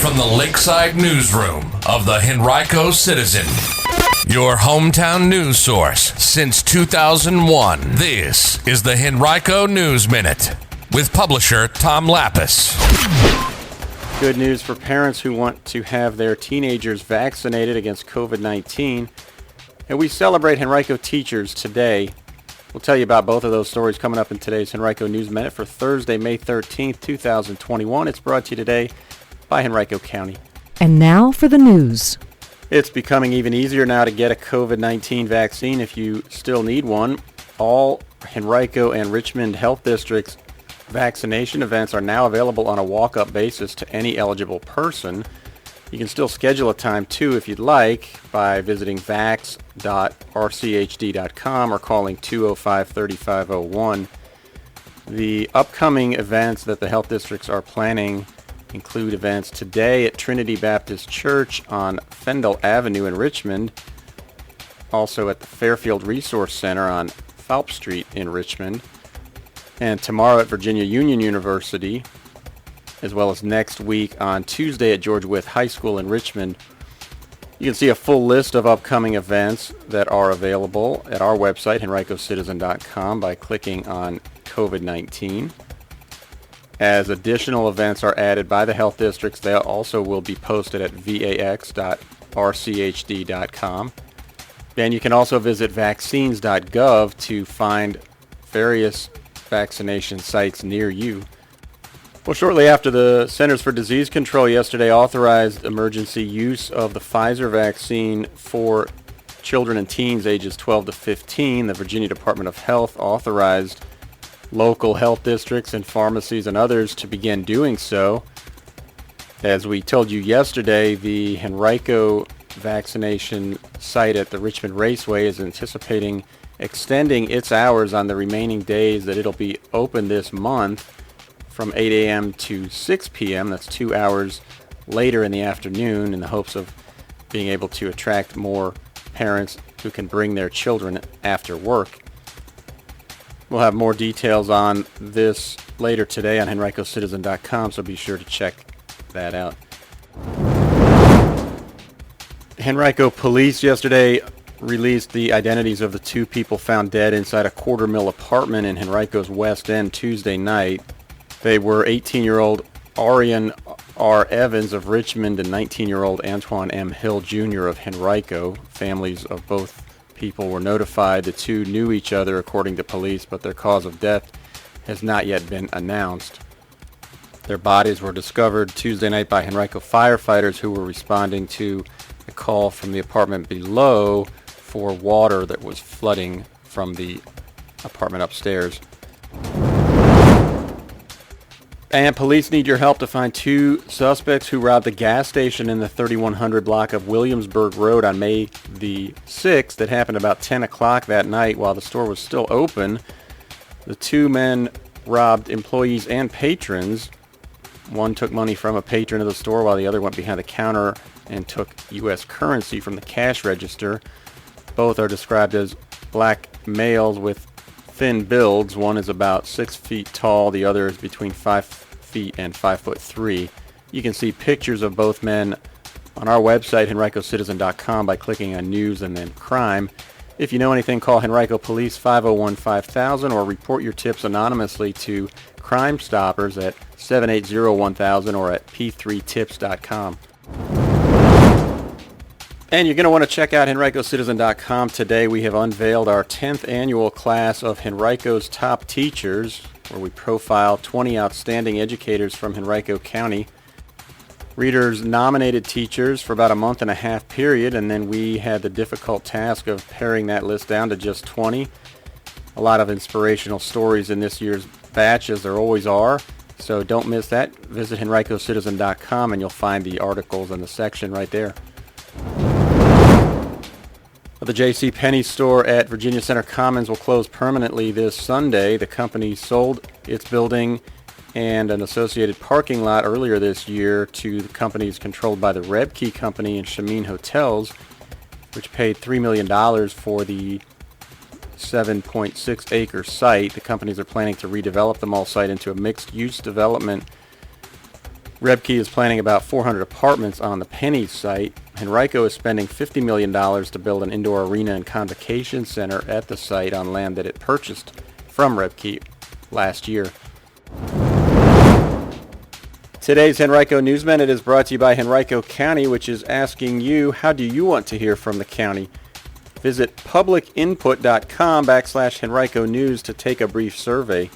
from the Lakeside Newsroom of the Henrico Citizen, your hometown news source since 2001. This is the Henrico News Minute with publisher Tom Lapis. Good news for parents who want to have their teenagers vaccinated against COVID-19. And we celebrate Henrico teachers today. We'll tell you about both of those stories coming up in today's Henrico News Minute for Thursday, May 13th, 2021. It's brought to you today by Henrico County. And now for the news. It's becoming even easier now to get a COVID-19 vaccine if you still need one. All Henrico and Richmond health districts vaccination events are now available on a walk-up basis to any eligible person. You can still schedule a time too if you'd like by visiting vax.rchd.com or calling 205-3501. The upcoming events that the health districts are planning include events today at Trinity Baptist Church on Fendel Avenue in Richmond, also at the Fairfield Resource Center on Phelps Street in Richmond, and tomorrow at Virginia Union University, as well as next week on Tuesday at George Wythe High School in Richmond. You can see a full list of upcoming events that are available at our website, henricocitizen.com, by clicking on COVID-19. As additional events are added by the health districts, they also will be posted at vax.rchd.com. And you can also visit vaccines.gov to find various vaccination sites near you. Well, shortly after the Centers for Disease Control yesterday authorized emergency use of the Pfizer vaccine for children and teens ages 12 to 15, the Virginia Department of Health authorized local health districts and pharmacies and others to begin doing so. As we told you yesterday, the Henrico vaccination site at the Richmond Raceway is anticipating extending its hours on the remaining days that it'll be open this month from 8 a.m. to 6 p.m. That's 2 hours later in the afternoon in the hopes of being able to attract more parents who can bring their children after work. We'll have more details on this later today on henricocitizen.com, so be sure to check that out. Henrico Police yesterday released the identities of the two people found dead inside a quarter-mil apartment in Henrico's West End Tuesday night. They were 18-year-old Arian R. Evans of Richmond and 19-year-old Antoine M. Hill Jr. of Henrico. Families of both people were notified. The two knew each other, according to police, but their cause of death has not yet been announced. Their bodies were discovered Tuesday night by Henrico firefighters who were responding to a call from the apartment below for water that was flooding from the apartment upstairs. And police need your help to find two suspects who robbed a gas station in the 3100 block of Williamsburg Road on May the 6th. That happened about 10 o'clock that night while the store was still open. The two men robbed employees and patrons. One took money from a patron of the store while the other went behind the counter and took U.S. currency from the cash register. Both are described as black males with thin builds. One is about 6 feet tall. The other is between 5 feet and 5'3". You can see pictures of both men on our website, henricocitizen.com, by clicking on News and then Crime. If you know anything, call Henrico Police 501-5000 or report your tips anonymously to Crime Stoppers at 780-1000 or at p3tips.com. And you're going to want to check out henricocitizen.com today. We have unveiled our 10th annual class of Henrico's top teachers, where we profile 20 outstanding educators from Henrico County. Readers nominated teachers for about a month and a half period, and then we had the difficult task of paring that list down to just 20. A lot of inspirational stories in this year's batch, as there always are. So don't miss that. Visit henricocitizen.com and you'll find the articles in the section right there. The J.C. Penney store at Virginia Center Commons will close permanently this Sunday. The company sold its building and an associated parking lot earlier this year to the companies controlled by the Rebke Company and Shameen Hotels, which paid $3 million for the 7.6-acre site. The companies are planning to redevelop the mall site into a mixed-use development Rebke is planning about 400 apartments on the Penney site. Henrico is spending $50 million to build an indoor arena and convocation center at the site on land that it purchased from Rebke last year. Today's Henrico News Minute is brought to you by Henrico County, which is asking you, how do you want to hear from the county? Visit publicinput.com/Henrico News to take a brief survey.